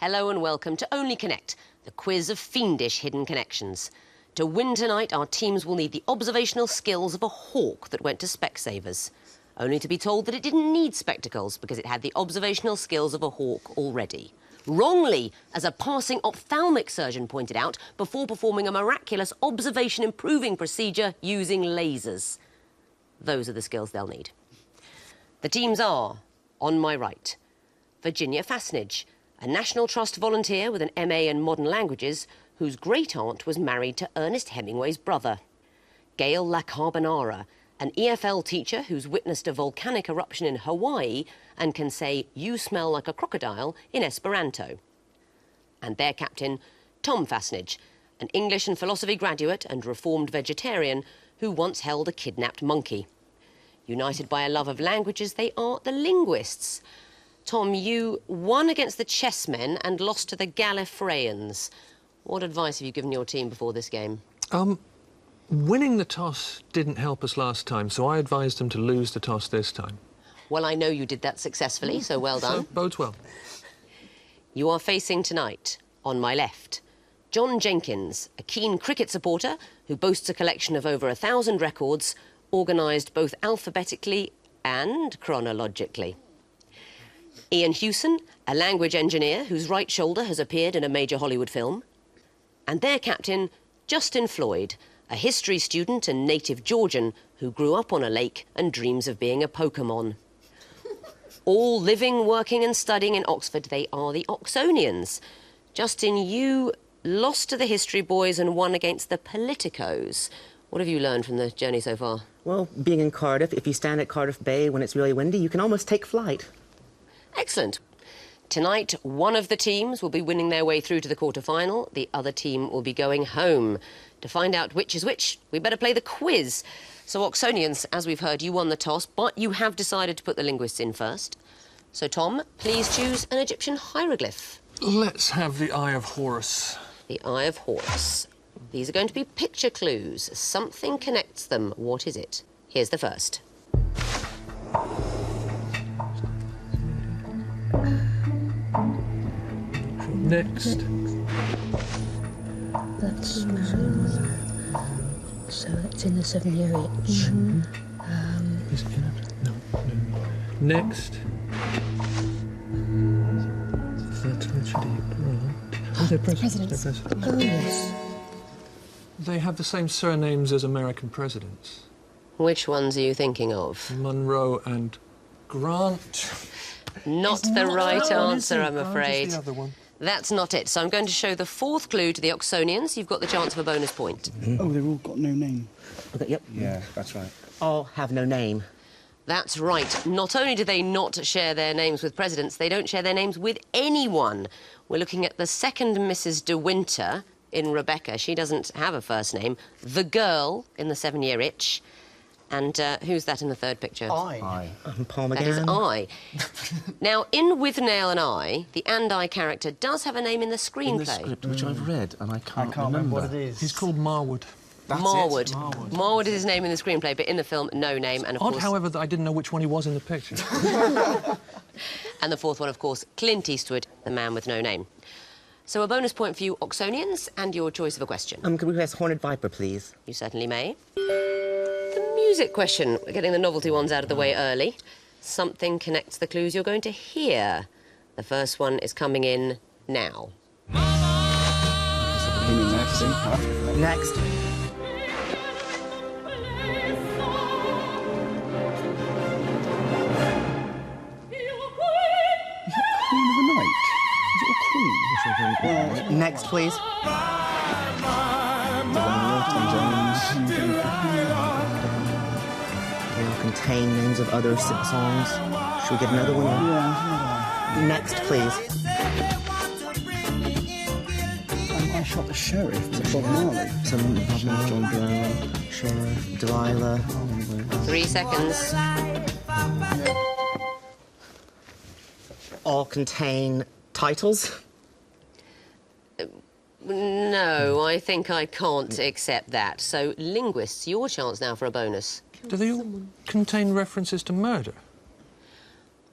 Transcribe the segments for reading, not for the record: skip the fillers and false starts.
Hello and welcome to Only Connect, the quiz of fiendish hidden connections. To win tonight, our teams will need the observational skills of a hawk that went to Specsavers, only to be told that it didn't need spectacles because it had the observational skills of a hawk already. Wrongly, as a passing ophthalmic surgeon pointed out, before performing a miraculous observation-improving procedure using lasers. Those are the skills they'll need. The teams are, on my right, Virginia Fasnage, a National Trust volunteer with an MA in modern languages whose great-aunt was married to Ernest Hemingway's brother. Gail La Carbonara, an EFL teacher who's witnessed a volcanic eruption in Hawaii and can say, "You smell like a crocodile," in Esperanto. And their captain, Tom Fasnage, an English and philosophy graduate and reformed vegetarian who once held a kidnapped monkey. United by a love of languages, they are the Linguists. Tom, you won against the chessmen and lost to the Gallifreyans. What advice have you given your team before this game? Winning the toss didn't help us last time, so I advised them to lose the toss this time. Well, I know you did that successfully, so well done. So, bodes well. You are facing tonight, on my left, John Jenkins, a keen cricket supporter who boasts a collection of over 1,000 records, organised both alphabetically and chronologically. Ian Hewson, a language engineer whose right shoulder has appeared in a major Hollywood film. And their captain, Justin Floyd, a history student and native Georgian who grew up on a lake and dreams of being a Pokemon. All living, working and studying in Oxford, they are the Oxonians. Justin, you lost to the history boys and won against the politicos. What have you learned from the journey so far? Well, being in Cardiff, if you stand at Cardiff Bay when it's really windy, you can almost take flight. Excellent. Tonight, one of the teams will be winning their way through to the quarter-final. The other team will be going home. To find out which is which, we better play the quiz. So, Oxonians, as we've heard, you won the toss, but you have decided to put the Linguists in first. So, Tom, please choose an Egyptian hieroglyph. Let's have the Eye of Horus. The Eye of Horus. These are going to be picture clues. Something connects them. What is it? Here's the first. Next. That's so it's in the 7-year itch. Is it no. Next. That's Richard E. Grant. Oh, they're presidents. They're presidents. Oh, yes. They have the same surnames as American presidents. Which ones are you thinking of? Monroe and Grant. Not the right answer, I'm afraid. Just the other one. That's not it. So I'm going to show the fourth clue to the Oxonians. You've got the chance of a bonus point. Oh, they've all got no name. Okay, yep. Yeah, that's right. All have no name. That's right. Not only do they not share their names with presidents, they don't share their names with anyone. We're looking at the second Mrs. De Winter in Rebecca. She doesn't have a first name. The girl in the 7-year itch. And who's that in the third picture? I. Paul That McGann. is I. Now, in With Nail and I, the and I character does have a name in the screenplay. In the script, which I've read, and I can't remember what it is. He's called Marwood. That's Marwood. it. Marwood. Marwood is his name in the screenplay, but in the film, no name. And of Odd, course, however, that I didn't know which one he was in the picture. and the fourth one, of course, Clint Eastwood, the man with no name. So a bonus point for you, Oxonians, and your choice of a question. Can we press Horned Viper, please? You certainly may. The music question. We're getting the novelty ones out of the way early. Something connects the clues you're going to hear. The first one is coming in now. Next. Queen of the Night. Is it a queen? Well, Next, please. Tom Jones. They all contain names of other songs. Should we get another one? Yeah, Next, please. I Shot the Sheriff with Bob Marley. Some Bob Marley, John Brown, Sheriff, Delilah. 3 seconds. All contain titles. No, I think I can't accept that. So, Linguists, your chance now for a bonus. Do they all contain references to murder?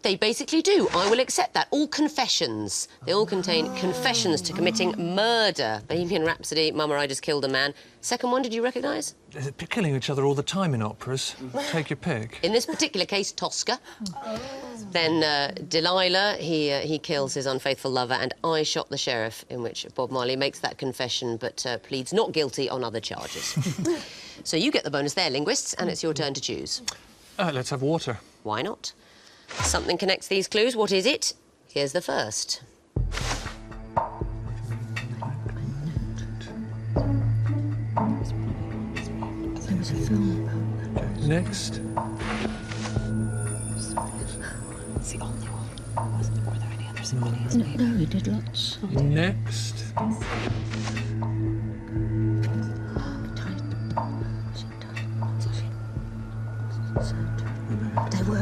They basically do. I will accept that. All confessions. They all contain confessions to committing murder. Bohemian Rhapsody, Mama, I Just Killed a Man. Second one, did you recognise? They're killing each other all the time in operas. Take your pick. In this particular case, Tosca. Then Delilah, he kills his unfaithful lover, and I Shot the Sheriff, in which Bob Marley makes that confession but pleads not guilty on other charges. So you get the bonus there, linguists, and it's your turn to choose. Let's have water. Why not? Something connects these clues. What is it? Here's the first. There was a film about that. Next. It's the only one. Were there any other symphonies? No, he did lots. Next.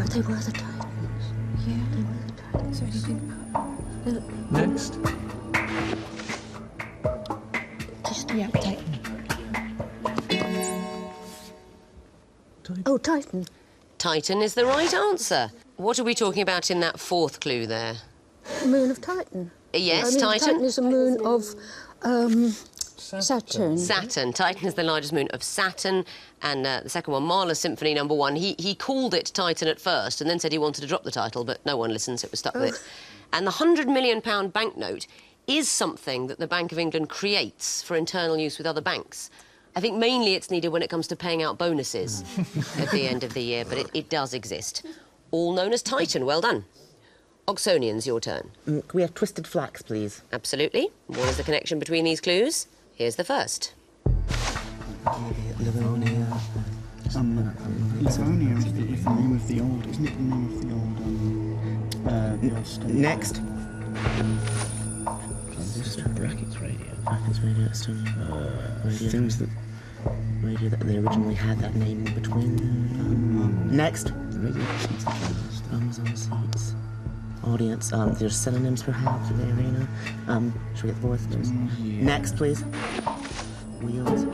They were the Titans. Yeah. They were the Titans. So anything about... Next. Just Yeah, Titan. Oh, Titan. Titan is the right answer. What are we talking about in that fourth clue there? Moon of Titan. Yes, I mean, Titan. Titan is a moon of Saturn. Saturn. Titan is the largest moon of Saturn. And the second one, Mahler's Symphony No. 1, he called it Titan at first and then said he wanted to drop the title, but no one listened, so it was stuck with it. And the £100 million banknote is something that the Bank of England creates for internal use with other banks. I think mainly it's needed when it comes to paying out bonuses at the end of the year, but it does exist. All known as Titan. Well done. Oxonians, your turn. Can we have twisted flax, please? Absolutely. What is the connection between these clues? Here's the first. Livonia. Livonia is the name of the old, isn't it the name of the old state? Next. Brackets radio. Brackets radio, radio. Things that... Radio that they originally had that name in between. Next. Radio seats Amazon seats. Audience. There's synonyms perhaps in the arena. Should we get the fourth? Yeah. Next, please. Wheels.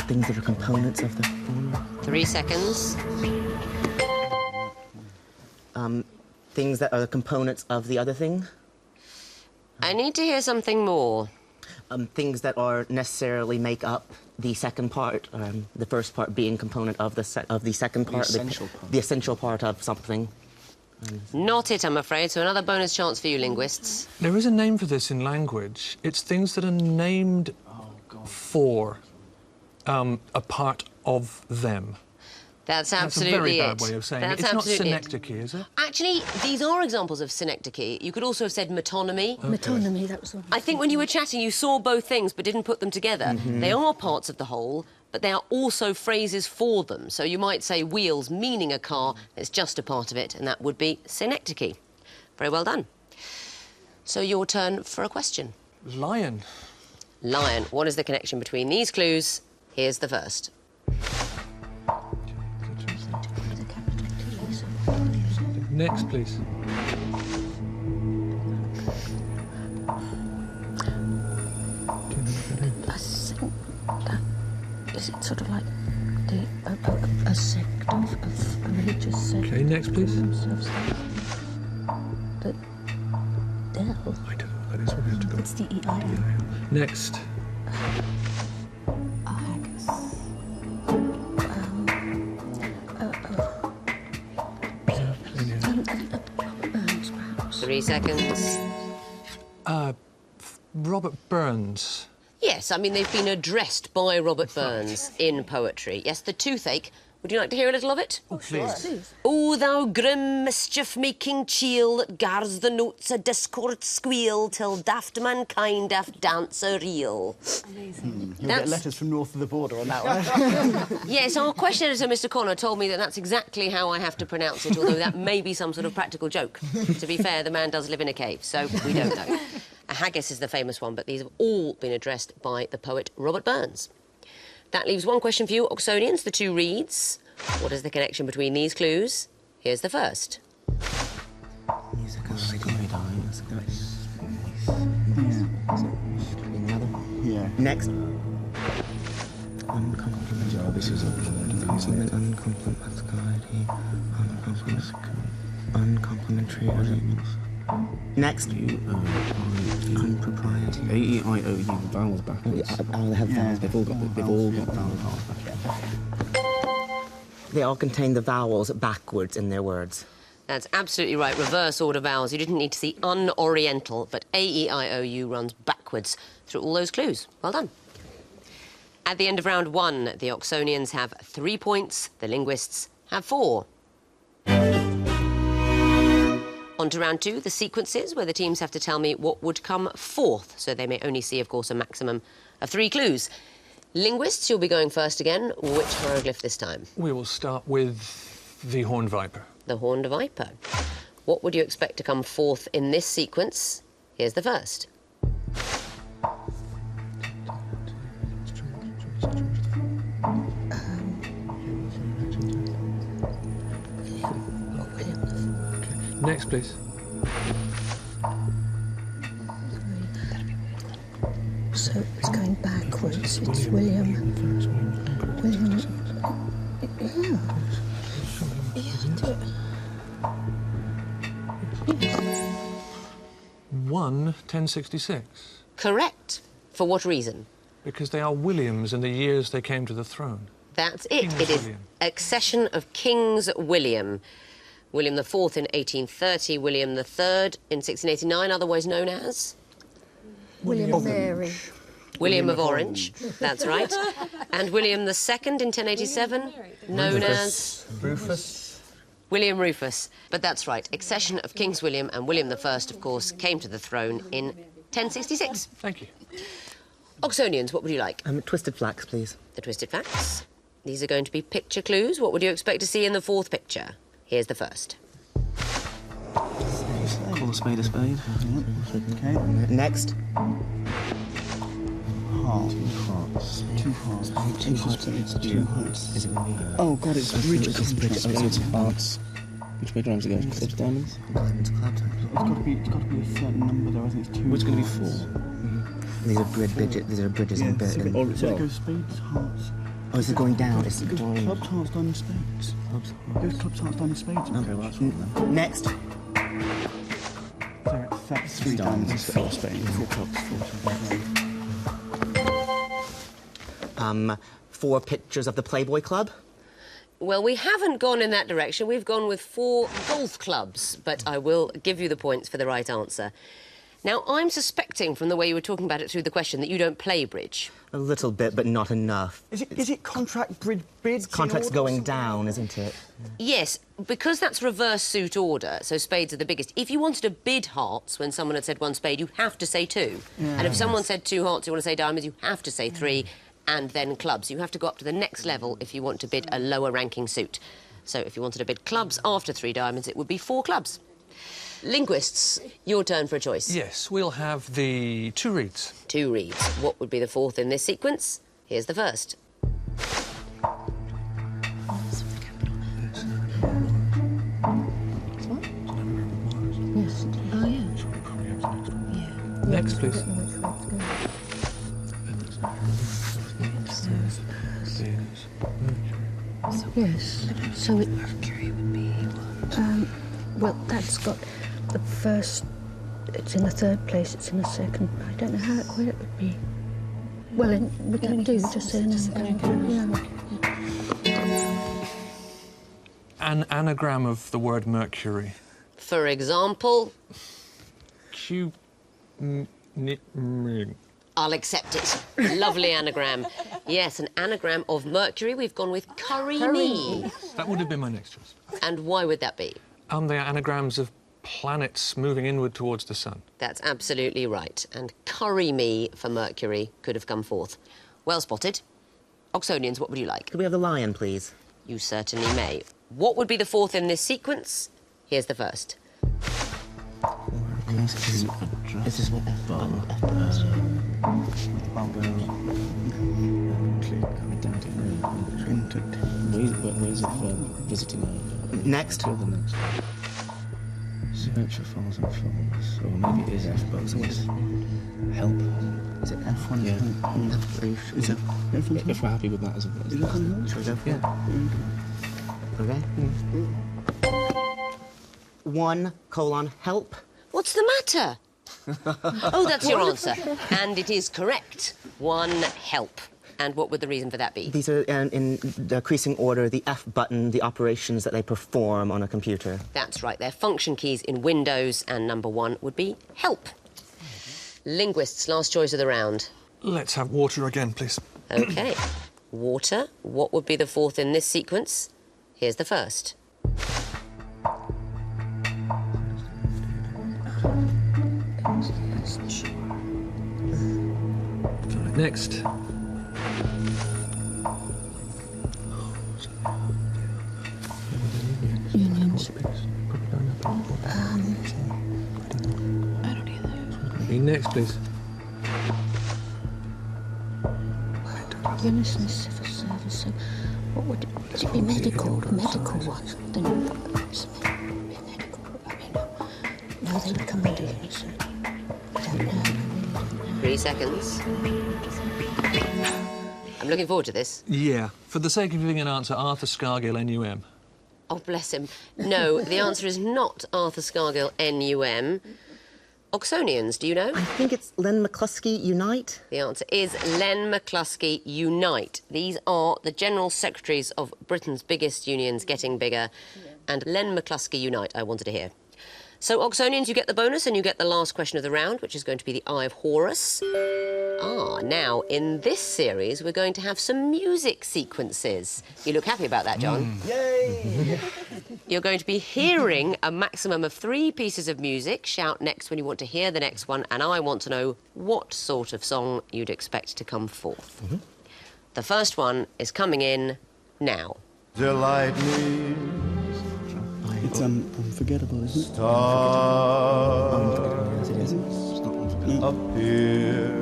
Things that are components of the former. 3 seconds. Things that are the components of the other thing. I need to hear something more. Things that are necessarily make up the second part. The first part being component of the second part. The essential part of something. Not it, I'm afraid, so another bonus chance for you, linguists. There is a name for this in language. It's things that are named for a part of them. That's absolutely That's a very bad way of saying it. It's not synecdoche, is it? Actually, these are examples of synecdoche. You could also have said metonymy. Okay. Metonymy, that was the one. I think when you were chatting, you saw both things but didn't put them together. They are parts of the whole, but they are also phrases for them. So you might say wheels, meaning a car, it's just a part of it, and that would be synecdoche. Very well done. So your turn for a question. Lion. Lion. What is the connection between these clues? Here's the first. Next, please. I think that is it sort of like a sect of a religious sect. Okay, next, please. Themselves. The Dell. I don't know what that is. We're going to have to go. It's the EIM. Next. Burns, perhaps. 3 seconds. Robert Burns. Yes, I mean, they've been addressed by Robert Burns in poetry. Yes, the toothache. Would you like to hear a little of it? Oh, please. O thou grim mischief-making chiel that gars the notes a discord squeal till daft mankind daft dance a reel. Amazing. You'll get letters from north of the border on that one. Yes, our question editor, Mr. Connor, told me that that's exactly how I have to pronounce it, although that may be some sort of practical joke. To be fair, the man does live in a cave, so we don't know. A haggis is the famous one, but these have all been addressed by the poet Robert Burns. That leaves one question for you, Oxonians, the two reads. What is the connection between these clues? Here's the first. Musical Yeah. Next. Oh, this is a Uncomplimentary. Next. Unpropriety. A-E-I-O-U, vowels backwards. They have vowels. They've all got vowels. They all contain the vowels backwards in their words. That's absolutely right. Reverse order vowels. You didn't need to see unoriental, but A-E-I-O-U runs backwards through all those clues. Well done. At the end of round 1, the Oxonians have 3 points, the Linguists have 4. On to round 2, the sequences, where the teams have to tell me what would come fourth, so they may only see, of course, a maximum of 3 clues. Linguists, you'll be going first again. Which hieroglyph this time? We will start with the horned viper. The horned viper. What would you expect to come fourth in this sequence? Here's the first. Next, please. So it's going backwards. It's William. William. Yeah. Do it. 1066. Correct. For what reason? Because they are Williams in the years they came to the throne. That's it. Kings It is William. accession of Kings William. William IV in 1830, William III in 1689, otherwise known as? William and Mary. William of Orange. That's right. And William II in 1087, known as? Rufus. William Rufus. But that's right. Accession of Kings William and William I, of course, came to the throne in 1066. Thank you. Oxonians, what would you like? Twisted flax, please. The twisted facts. These are going to be picture clues. What would you expect to see in the fourth picture? Here's the first. Call a spade a spade. Okay. Next. Heart. Two hearts. Two hearts. It's two hearts. Is it oh God, it's bridge. It's hearts. Which way rhymes it go? Clubs, diamonds. Diamonds, clubs. It's got to be a certain number though. I think it's two. Which is going to be 4? These are bridges. These are bridges in bit. So it goes spades, hearts. Oh, is it going down? It's It goes going. clubs, hearts, diamonds, spades. It goes clubs, hearts, diamonds, spades. Okay, well that's right then. Next. That's 3 diamonds, 4 spades, 4 clubs, 4. 4 pictures of the Playboy Club. Well, we haven't gone in that direction. We've gone with 4 golf clubs, but I will give you the points for the right answer. Now, I'm suspecting from the way you were talking about it through the question that you don't play bridge. A little bit, but not enough. Is it contract bids? Contract's going down, isn't it? Yes, because that's reverse suit order, so spades are the biggest. If you wanted to bid hearts when someone had said 1 spade, you have to say 2. And if someone said 2 hearts, you want to say diamonds, you have to say 3, and then clubs. You have to go up to the next level if you want to bid a lower ranking suit. So if you wanted to bid clubs after 3 diamonds, it would be 4 clubs. Linguists, your turn for a choice. Yes, we'll have the 2 reeds. 2 reeds. What would be the fourth in this sequence? Here's the first. Yes. Oh, yeah. Next, please. Yes. So it. Mercury would be what? Well, that's got the first. It's in the 3rd place. It's in the 2nd. I don't know where it would be. Well, we can do just say An anagram of the word Mercury. For example, I'll accept it. Lovely anagram. Yes, an anagram of Mercury. We've gone with curry-me. That would have been my next choice. And why would that be? They are anagrams of planets moving inward towards the sun. That's absolutely right. And curry-me for Mercury could have come forth. Well spotted. Oxonians, what would you like? Could we have the lion, please? You certainly may. What would be the fourth in this sequence? Here's the first. This is what Ways of visiting Next. Search for falls and falls. Or maybe it is F, but it's help. Is it F1? Yeah. Is it F1? If we're happy with that as a Is it F1? Should we go for it? Yeah. Okay. 1 : help. What's the matter? Oh, that's your answer. And it is correct. 1, help. And what would the reason for that be? These are in decreasing order, the F button, the operations that they perform on a computer. That's right, they're function keys in Windows, and number 1 would be help. Linguists, last choice of the round. Let's have water again, please. OK. Water. What would be the fourth in this sequence? Here's the first. Next. Unions. I don't either. Next, please. Unison is civil service, so what would it be? Medical? A medical one? Then it's a medical. I mean, no, they would come under unison. I don't know. 3 seconds. I'm looking forward to this. Yeah. For the sake of giving an answer, Arthur Scargill, NUM. Oh, bless him. No, the answer is not Arthur Scargill, NUM. Oxonians, do you know? I think it's Len McCluskey Unite. The answer is Len McCluskey Unite. These are the General Secretaries of Britain's biggest unions getting bigger. And Len McCluskey Unite, I wanted to hear. So, Oxonians, you get the bonus and you get the last question of the round, which is going to be the Eye of Horus. Now, in this series, we're going to have some music sequences. You look happy about that, John? Yay! You're going to be hearing a maximum of 3 pieces of music. Shout next when you want to hear the next one, and I want to know what sort of song you'd expect to come forth. The first one is coming in now. Delight me. It's unforgettable, isn't it? Stars It's not unforgettable. appear.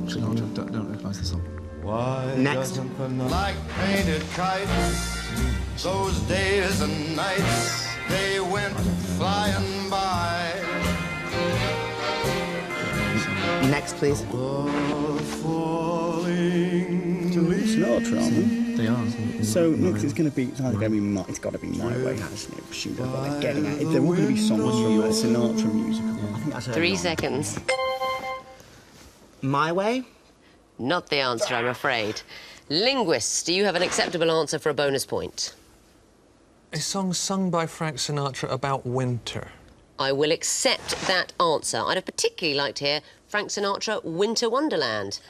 Don't recognise the song. Why Next. doesn't the night like painted kites? Those days and nights they went flying by. Next, please. The falling Sinatra, aren't they? They are. So next it's going to be, it's either going to be it's got to be My Way, hasn't it? Shoot, that's what they're getting at. If they're all going to be songs from a Sinatra musical, I think that's 3 seconds. My Way. Not the answer, I'm afraid. Linguists, do you have an acceptable answer for a bonus point? A song sung by Frank Sinatra about winter. I will accept that answer. I'd have particularly liked to hear Frank Sinatra, Winter Wonderland.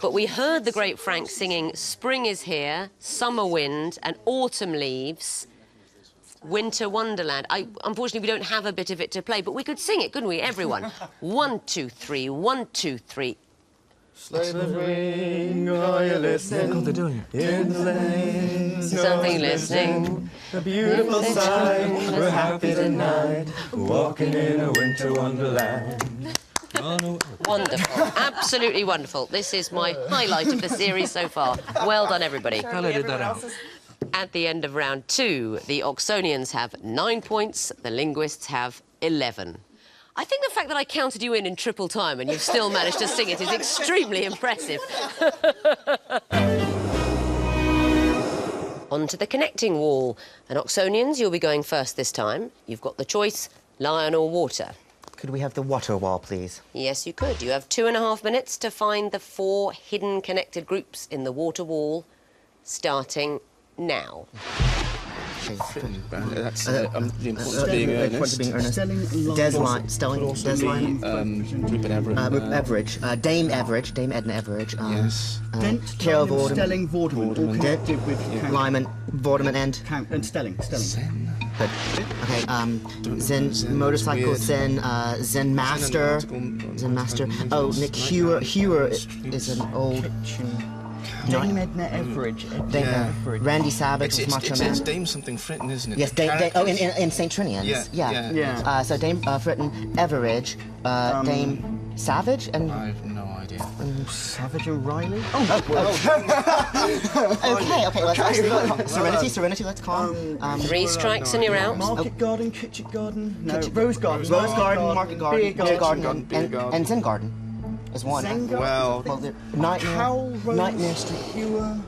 But we heard the great Frank singing Spring is Here, Summer Wind and Autumn Leaves, Winter Wonderland. Unfortunately, we don't have a bit of it to play, but we could sing it, couldn't we, everyone? 1, 2, 3, 1, 2, 3. Sleigh bells ring, are you listening? Oh, they're doing it. In the lane, Something listening. a beautiful sight. We're happy tonight, walking in a winter wonderland. Oh, no. Wonderful. Absolutely wonderful. This is my highlight of the series so far. Well done, everybody. I'll edit that out. At the end of round 2, the Oxonians have 9 points, the Linguists have 11. I think the fact that I counted you in triple time and you've still managed to sing it is extremely impressive. On to the connecting wall. And Oxonians, you'll be going first this time. You've got the choice, lion or water. Could we have the water wall, please? Yes, you could. You have 2.5 minutes to find the 4 hidden connected groups in the water wall, starting now. That's the importance of being earnest. Rupert Everett. Dame Edna Everage. Yes. Carol Vorderman. Stelling, Vorderman, all connected with Lyman, Vorderman, and... and Stelling. Good. Okay, Zen Motorcycle, Zen Master. Zen Master. Oh, Nick Hewer is an old... Dame Edna Everage. Randy Savage was Macho It Man. says Dame something Fritton, isn't it? Yes, in St. Trinian's. Yeah. So Dame Fritton, Everage, Dame Savage, and... I have no idea. Savage and Riley. Okay, Serenity, let's call him. 3 strikes and you're out. Market Garden, Kitchen Garden. No, Rose Garden. Market Garden, Beer Garden, and Zen Garden. is one. Zengar? Well, Nightmare. Cowl, Rose, Nightmare Street. Hewer,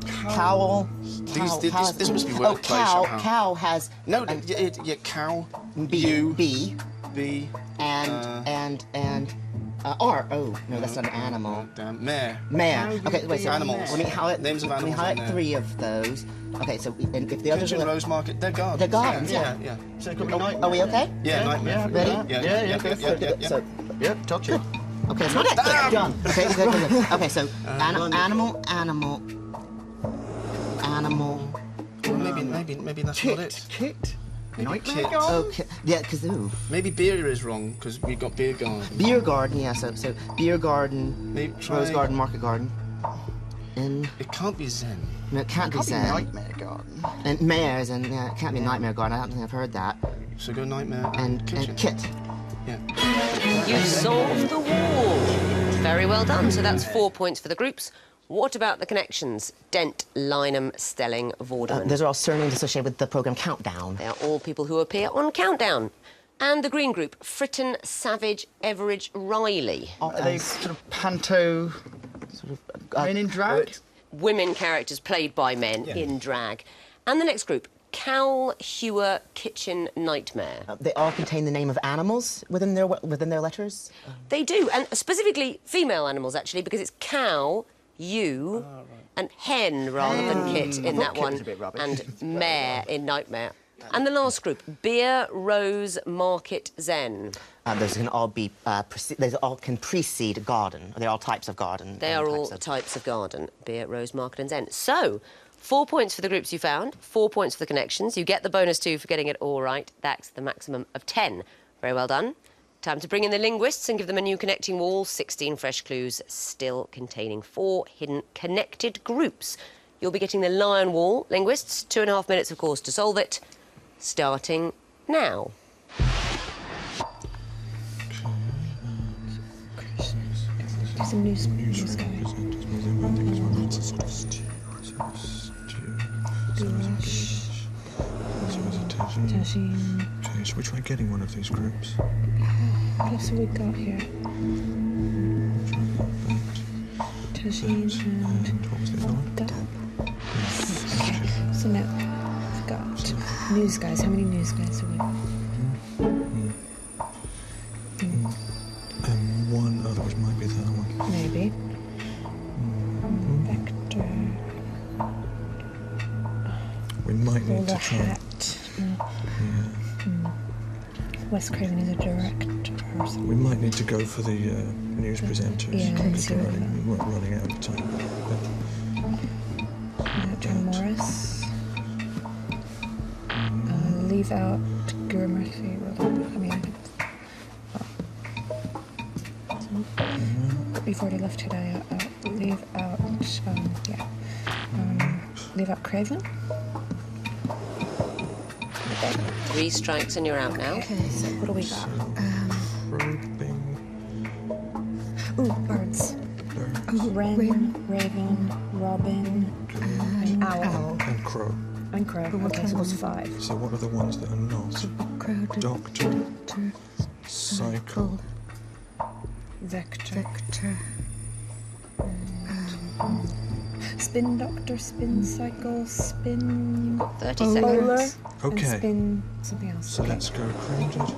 Cowl. this must be word Oh, place cow. somehow. Cow has No, yeah, cow. B. You. B. B. And R. Oh no, that's not an animal. Damn. Mare. Mare. Okay, wait. So Animals. Let me highlight. Names of Let me animals highlight on there. 3 of those. Okay, so and if the others Pigeon are Rose Market. They're gardens. They're gardens, Yeah. So it could be nightmare. Are we okay? Yeah, nightmare. Ready? Yeah. So Yeah, touch it. okay, that's not it. Done. Okay, good. Okay, so animal. Well, maybe that's not it. Kit. Maybe Nightmare kit. garden? Okay, yeah, because Maybe beer is wrong because we got beer garden. beer garden. Yeah, so beer garden, Maybe rose try- garden, market garden, and It can't be Zen. no, it can't be Can't be Zen. nightmare garden. And mares, and yeah, it can't be nightmare garden. I don't think I've heard that. So go nightmare And kitchen. kit. Yeah. You've solved the wall. Very well done. So that's 4 points for the groups. What about the connections? Dent, Lynham, Stelling, Vorderman. Those are all surnames associated with the program Countdown. They are all people who appear on Countdown. And the green group, Fritton, Savage, Everidge, Riley. Are they sort of panto, men in drag? Women characters played by men in drag. And the next group, Cowl, Hewer, Kitchen, Nightmare. They all contain the name of animals within their letters. They do, and specifically female animals, actually, because it's cow, ewe, and hen rather than kit in that kit one, was a bit rubbish. and mare in Nightmare. And the last group, beer, rose, market, zen. Those can all be. Those all can precede garden. They're all types of garden. They are all types of garden, beer, rose, market, and zen. So, 4 points for the groups you found, 4 points for the connections. You get the bonus 2 for getting it all right. That's the maximum of 10. Very well done. Time to bring in the linguists and give them a new connecting wall. 16 fresh clues, still containing 4 hidden connected groups. You'll be getting the lion wall, linguists. 2.5 minutes, of course, to solve it. Starting now. There's some news going. Okay, should we try getting one of these groups? Guess what we got here? Tajin and what was the other one? Dub. Okay, so now we've got news guys. How many news guys have we got? And one other, which might be that one. Maybe. Vector. We might need Bowler to try. Hat. Wes Craven is a director or something. We might need to go for the news presenters. Yeah, because see we're what running out of time. John Morris. Leave out Guru Murphy. I mean, we've already left Hidayah out. Leave out, leave out Craven. 3 strikes and you're out now. Okay, so what do we got? Probing. Ooh, birds. Wren, Raven, Robin, and Owl. And crow. And Crow. Okay, so there's 5. So what are the ones that are not? Doctor. Cycle. Vector. Spin Doctor, Spin Cycle, Spin 30 Bowler, seconds. Okay. and Spin something else. So let's go crowded.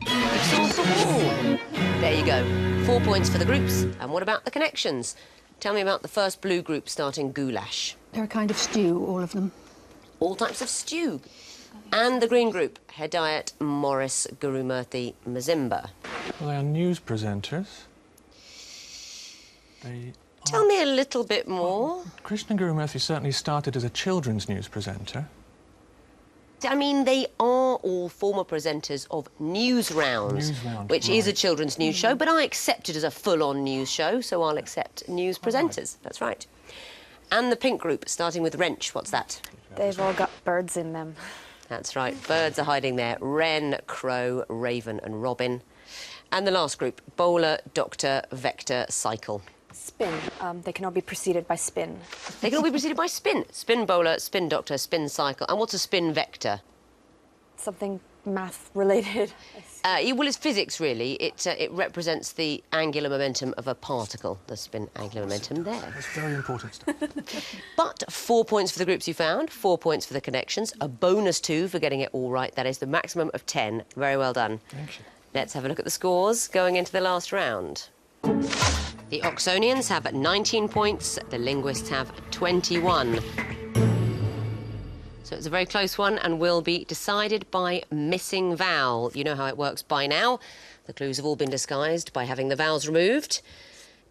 You've solved the wall. There you go. 4 points for the groups. And what about the connections? Tell me about the first blue group starting goulash. They're a kind of stew, all of them. All types of stew. And the green group, Hedayat, Morris, Gurumurthy, Mazimba. Well, they are news presenters. They Tell me a little bit more. Krishna Gurumurthy certainly started as a children's news presenter. I mean, they are all former presenters of Newsrounds, Newsround, which is a right. children's news show, but I accept it as a full-on news show, so I'll accept news presenters. That's right. And the pink group, starting with Wrench. What's that? They've all got birds in them. That's right. Birds are hiding there. Wren, Crow, Raven and Robin. And the last group, Bowler, Doctor, Vector, Cycle. Spin. They can all be preceded by spin. They can all be preceded by spin. Spin Bowler, Spin Doctor, Spin Cycle. And what's a spin vector? Something math-related. Well, it's physics, really. It represents the angular momentum of a particle. The spin angular momentum there. That's very important stuff. But 4 points for the groups you found, 4 points for the connections, a bonus 2 for getting it all right. That is the maximum of 10. Very well done. Thank you. Let's have a look at the scores going into the last round. The Oxonians have 19 points, the Linguists have 21. So it's a very close one and will be decided by missing vowel. You know how it works by now. The clues have all been disguised by having the vowels removed.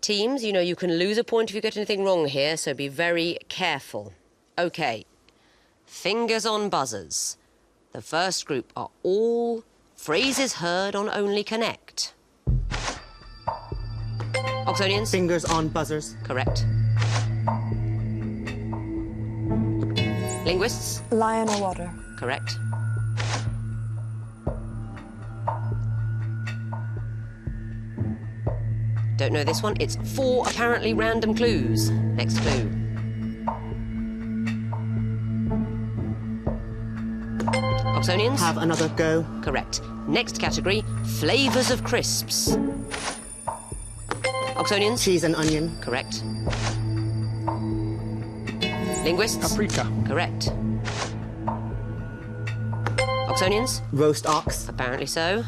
Teams, you know you can lose a point if you get anything wrong here, so be very careful. OK. Fingers on buzzers. The first group are all phrases heard on Only Connect. Oxonians? Fingers on buzzers. Correct. Linguists? Lion or water. Correct. Don't know this one. It's 4 apparently random clues. Next clue. Oxonians? Have another go. Correct. Next category, flavours of crisps. Oxonians? Cheese and onion. Correct. Linguists? Paprika. Correct. Oxonians? Roast ox. Apparently so.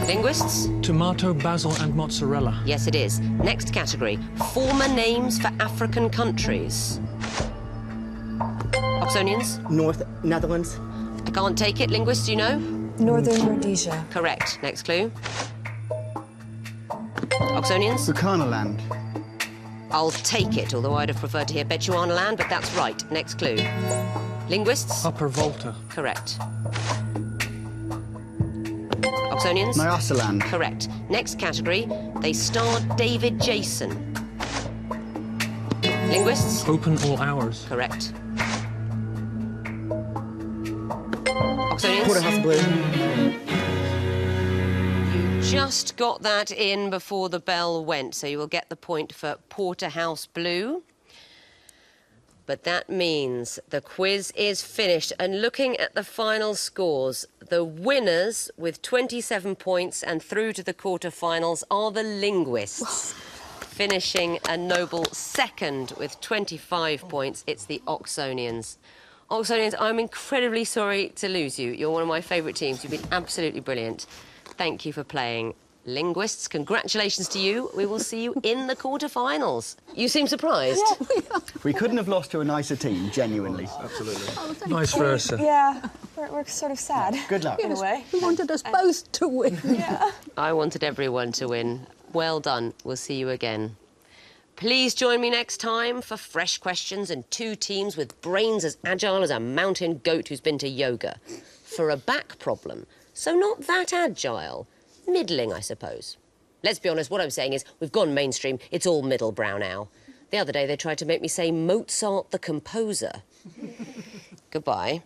Linguists? Tomato, basil and mozzarella. Yes, it is. Next category, former names for African countries. Oxonians? North Netherlands. I can't take it. Linguists, do you know? Northern Rhodesia. Correct. Next clue. Oxonians? Bucanaland. I'll take it, although I'd have preferred to hear Bechuanaland, but that's right. Next clue. Linguists? Upper Volta. Correct. Oxonians? Nyasaland. Correct. Next category, they starred David Jason. Linguists? Open all hours. Correct. Oxonians? Porterhouse Blue. You just got that in before the bell went, so you will get the point for Porterhouse Blue. But that means the quiz is finished. And looking at the final scores, the winners with 27 points and through to the quarterfinals are the Linguists. Finishing a noble second with 25 points, it's the Oxonians. Oxonians, I'm incredibly sorry to lose you. You're one of my favourite teams. You've been absolutely brilliant. Thank you for playing. Linguists, congratulations to you. We will see you in the quarterfinals. You seem surprised. Yeah. We couldn't have lost to a nicer team, genuinely. Absolutely. Vice versa. Yeah, we're sort of sad. Good luck. In a way. You wanted us both to win. Yeah. I wanted everyone to win. Well done. We'll see you again. Please join me next time for fresh questions and 2 teams with brains as agile as a mountain goat who's been to yoga. For a back problem, so not that agile. Middling, I suppose. Let's be honest, what I'm saying is we've gone mainstream. It's all middlebrow now. The other day they tried to make me say Mozart the composer. Goodbye.